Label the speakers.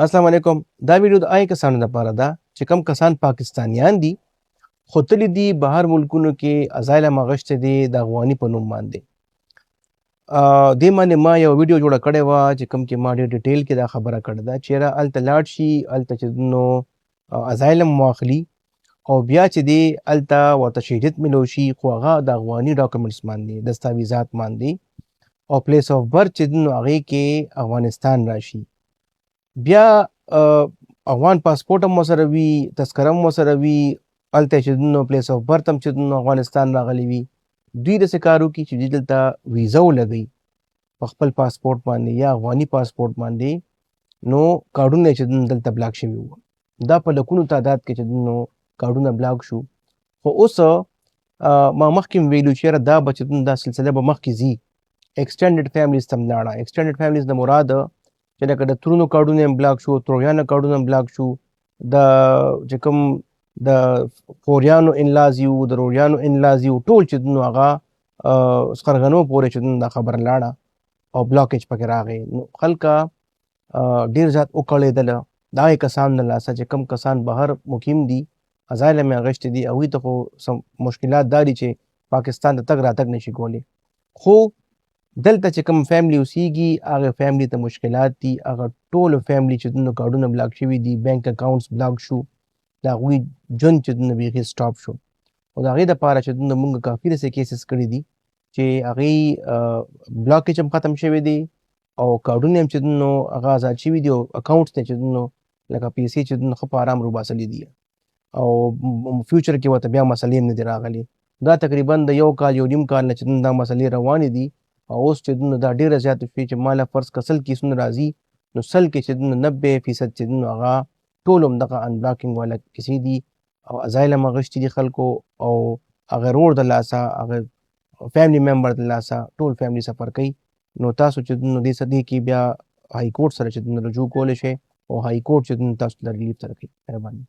Speaker 1: السلام علیکم. دا ویډیو د کسانو لپاره ده چې کم کسان پاکستانیان دي خو تللي دي بهر ملکونو کې ازایلم اخیستی دی د افغاني په نوم باندې. دې باندې ما یو ویډیو جوړه کړې وه چې کوم کې ما ډېر ډیټیل کې دا خبره کړې ده چې یاره هلته لاړ شي هلته چې نو ازایلم واخلي او بیا چې دی هلته ورته شهریت میلو شي خو هغه د افغاني ډاکومنټس باندې دستاویزات باندې او پلیس آف برث چې دی نو هغې کې افغانستان راشي. بیا افغان پاسپورټ هم ورسره وي، تذکره هم ورسره وي، هلته چې دی نو پلیس آف برث هم چې دی نو افغانستان راغلی وي. دوی داسې کار وکړي چې دوی دلته ویزه ولګوي په خپل پاسپورټ باندې یا افغاني پاسپورټ باندې، نو کارډونه چې دی نو دلته بلاک شوي وو. دا په لکونو تعداد کې چې دی نو کارډونه بلاک شو. خو اوس ما مخکې هم ویلو چې یاره دا به چې دی نو دا سلسله به مخکې ځي، ایکسټینډډ فیملیز ته هم لاړه. ایکسټینډډ فیملیز نه مراد چې لکه د ترونو کارډونه هم بلاک شو، ترویانو کارډونه هم بلاک شو، د چې کوم د خوریانو انلاز یو، د روریانو انلاز یو، ټول چې دی نو هغه سخرغنو پورې چې دی نو دا خبره لاړه او بلاکیج پکې راغی. نو خلکه ډېر زیات وکړېدله د هغې کسانو د لاسه چې کوم کسان بهر مقیم دي، ازایلم یې اخیستی دي، هغوی ته خو سم مشکلات دا دي چې پاکستان ته تګ راتګ نشي کولی. خو دلته چې کوم فیملی اوسیږي هغه فیملی ته مشکلات دي، هغه ټولو فیملی چې دی نو کارډونه بلاک شوي دي، بینک اکاونټس بلاک شو، د هغوی ژوند چې دی نو بیخي سټاپ شو. او د هغې دپاره چې دی نو موږ کافي داسې کیسز کړي دي چې هغې بلاکیج هم ختم شوی دی او کارډونه هم چې دی نو هغه آزاد شوي دي او اکاونټس ته چې دی نو لکه پیسې چې دی نو ښه په ارام روباسلي دي او فیوچر کې ورته بیا مسلې هم نه دي راغلي. دا تقریبا د یو کال یو نیم کال نه چې دی نو دا مسلې روانې دي او اوس چې دی نو دا ډېره زیاته شوې چې ما له فرض که 100 کیسونه راځي نو 100 کې چې دی نو 90% چې دی نو هغه ټول همدغه انبلاکینګ والا کیسې دي او ازایلم اخیستي دي خلکو او هغه رور د لاسه هغه فیملی ممبر د لاسه ټول فیملی سفر کوي. نو تاسو چې دی نو دې صدې کې بیا هائی کورټ سره چې دی نو رجوع کولی شئ او هائی کورټ چې دی نو تاسو ته ریلیف سره کوي. مهرباني.